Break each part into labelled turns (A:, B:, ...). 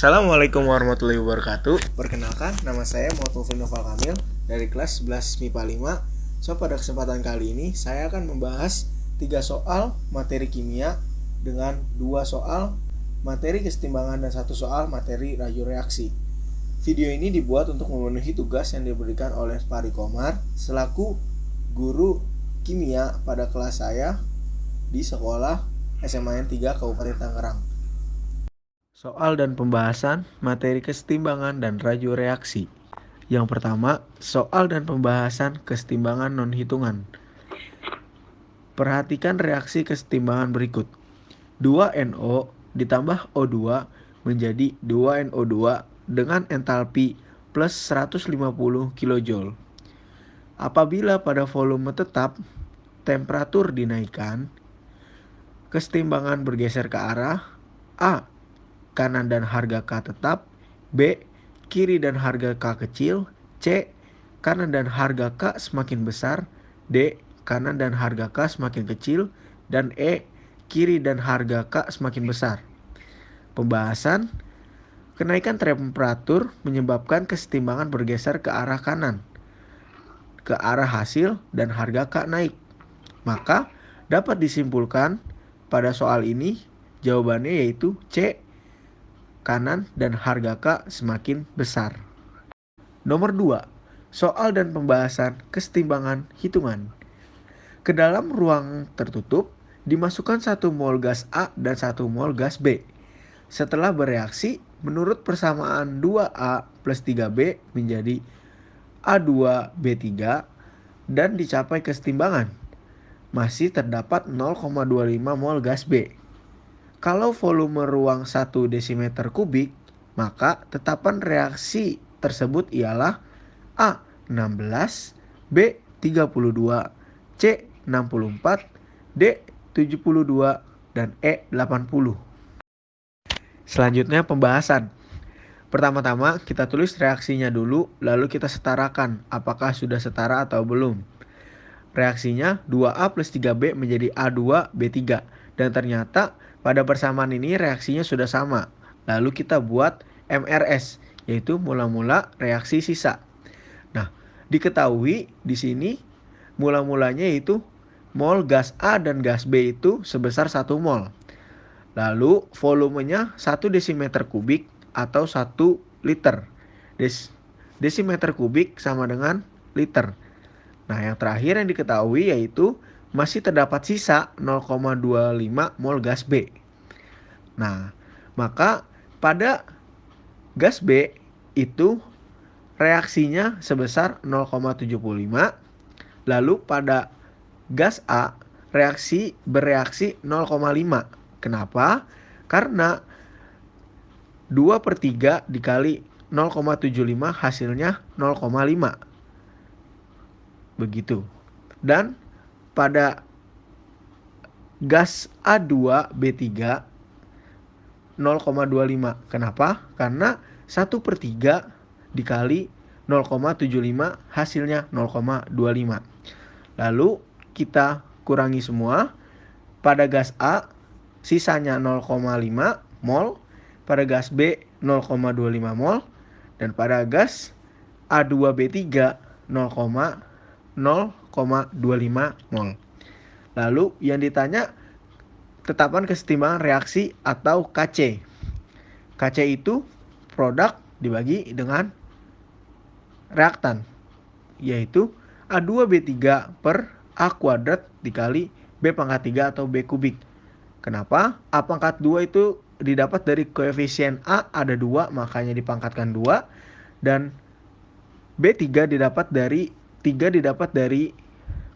A: Assalamualaikum warahmatullahi wabarakatuh. Perkenalkan, nama saya Muhammad Noval Kamil dari kelas 11 MIPA 5. So, pada kesempatan kali ini saya akan membahas 3 soal materi kimia dengan 2 soal materi kesetimbangan dan 1 soal materi radioreaksi. Video ini dibuat untuk memenuhi tugas yang diberikan oleh Pak Rikomar selaku guru kimia pada kelas saya di sekolah SMA N 3 Kabupaten Tangerang. Soal dan pembahasan materi kesetimbangan dan radioreaksi. Yang pertama, soal dan pembahasan kesetimbangan non-hitungan. Perhatikan reaksi kesetimbangan berikut. 2NO ditambah O2 menjadi 2NO2 dengan entalpi plus 150 kJ. Apabila pada volume tetap temperatur dinaikkan, kesetimbangan bergeser ke arah A. Kanan dan harga K tetap, B. Kiri dan harga K kecil, C. Kanan dan harga K semakin besar, D. Kanan dan harga K semakin kecil, dan E. Kiri dan harga K semakin besar. Pembahasan, kenaikan temperatur menyebabkan kesetimbangan bergeser ke arah kanan, ke arah hasil dan harga K naik. Maka dapat disimpulkan pada soal ini jawabannya yaitu C. Kanan dan harga K semakin besar. Nomor 2. Soal dan pembahasan kesetimbangan hitungan. Ke dalam ruang tertutup dimasukkan 1 mol gas A dan 1 mol gas B. Setelah bereaksi, menurut persamaan 2A plus 3B menjadi A2B3 dan dicapai kesetimbangan. Masih terdapat 0,25 mol gas B. Kalau volume ruang 1 desimeter kubik, maka tetapan reaksi tersebut ialah A. 16, B. 32, C. 64, D. 72, dan E. 80. Selanjutnya pembahasan. Pertama-tama kita tulis reaksinya dulu, lalu kita setarakan apakah sudah setara atau belum. Reaksinya 2A plus 3B menjadi A2B3, dan ternyata pada persamaan ini reaksinya sudah sama. Lalu kita buat MRS, yaitu mula-mula reaksi sisa. Nah, diketahui di sini mula-mulanya yaitu mol gas A dan gas B itu sebesar 1 mol. Lalu volumenya 1 desimeter kubik atau 1 liter. Desimeter kubik sama dengan liter. Nah, yang terakhir yang diketahui yaitu masih terdapat sisa 0,25 mol gas B. Nah, maka pada gas B itu reaksinya sebesar 0,75. Lalu pada gas A bereaksi 0,5. Kenapa? Karena 2/3 dikali 0,75 hasilnya 0,5. Begitu. Dan pada gas A2B3 0,25. Kenapa? Karena 1/3 dikali 0,75 hasilnya 0,25. Lalu kita kurangi semua. Pada gas A sisanya 0,5 mol, pada gas B 0,25 mol, dan pada gas A2B3 0,25 mol. Lalu yang ditanya tetapan kesetimbangan reaksi atau KC. KC itu produk dibagi dengan reaktan, yaitu A2B3 per A kuadrat dikali B pangkat 3 atau B kubik. Kenapa? A pangkat 2 itu didapat dari koefisien A ada 2, makanya dipangkatkan 2. Dan B3 didapat dari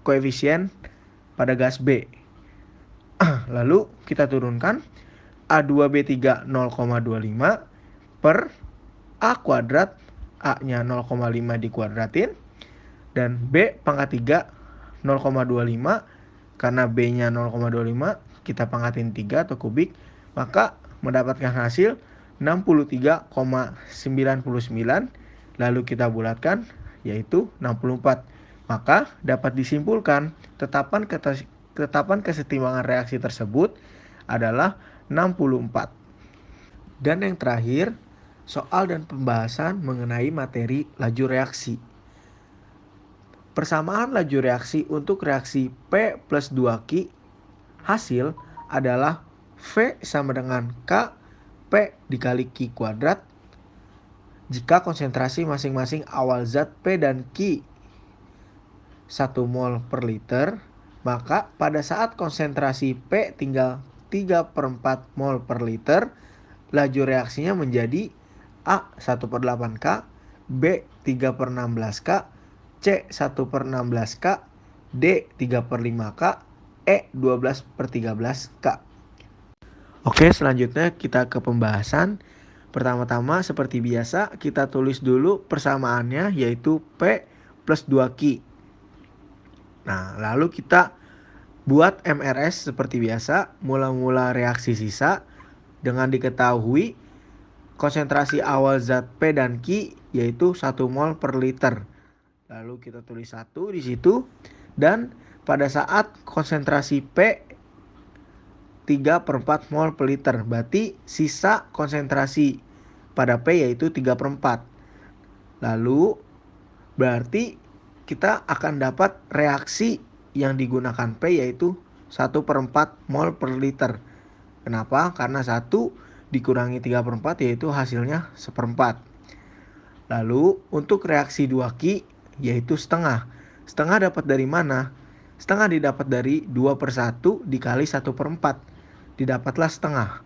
A: koefisien pada gas B. Lalu kita turunkan A2B3 0,25 per A kuadrat, A-nya 0,5 dikuadratin, dan B pangkat 3 0,25, karena B-nya 0,25 kita pangkatin 3 atau kubik, maka mendapatkan hasil 63,99. Lalu kita bulatkan yaitu 64. Maka dapat disimpulkan tetapan kesetimbangan reaksi tersebut adalah 64. Dan yang terakhir, soal dan pembahasan mengenai materi laju reaksi. Persamaan laju reaksi untuk reaksi P plus 2Q hasil adalah V sama dengan K P dikali Q kuadrat jika konsentrasi masing-masing awal zat P dan Q 1 mol per liter, maka pada saat konsentrasi P tinggal 3/4 mol per liter, laju reaksinya menjadi A 1/8K, B 3/16K, C 1/16K, D 3/5K, E 12/13K. Oke, selanjutnya kita ke pembahasan. Pertama-tama seperti biasa kita tulis dulu persamaannya, yaitu P plus 2Q. Nah, lalu kita buat MRS seperti biasa, mula-mula reaksi sisa dengan diketahui konsentrasi awal zat P dan Q yaitu 1 mol per liter. Lalu kita tulis 1 di situ, dan pada saat konsentrasi P 3/4 mol per liter, berarti sisa konsentrasi pada P yaitu 3/4. Lalu berarti kita akan dapat reaksi yang digunakan P yaitu 1/4 mol per liter. Kenapa? Karena 1 dikurangi 3/4 yaitu hasilnya 1/4. Lalu untuk reaksi 2Q yaitu setengah. Setengah dapat dari mana? Setengah didapat dari 2/1 dikali 1/4. Didapatlah setengah.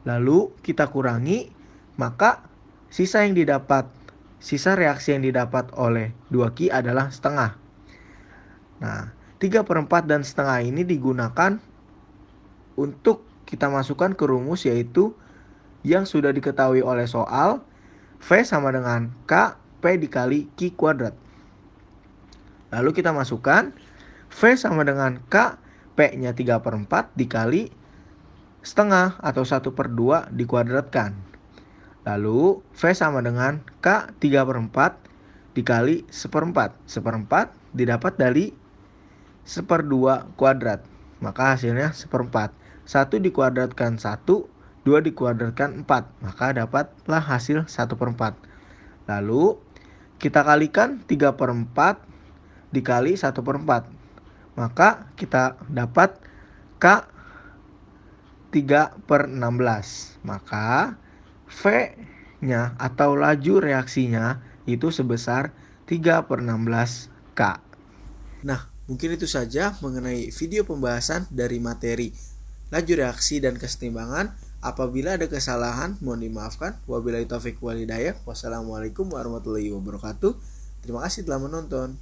A: Lalu kita kurangi, maka sisa reaksi yang didapat oleh 2Q adalah setengah. Nah, 3/4 dan setengah ini digunakan untuk kita masukkan ke rumus, yaitu yang sudah diketahui oleh soal, V sama dengan K P dikali Q kuadrat. Lalu kita masukkan V sama dengan K, P-nya 3/4 dikali setengah atau 1/2 dikuadratkan. Lalu V sama dengan K 3/4 dikali 1/4. 1/4 didapat dari 1/2 kuadrat. Maka hasilnya 1/4. 1 dikuadratkan 1, 2 dikuadratkan 4. Maka dapatlah hasil 1/4. Lalu kita kalikan 3/4 dikali 1/4. Maka kita dapat K 3/16. Maka V-nya atau laju reaksinya itu sebesar 3/16K. Nah, mungkin itu saja mengenai video pembahasan dari materi laju reaksi dan kesetimbangan. Apabila ada kesalahan, mohon dimaafkan. Wabillahi taufiq wal hidayah. Wassalamualaikum warahmatullahi wabarakatuh. Terima kasih telah menonton.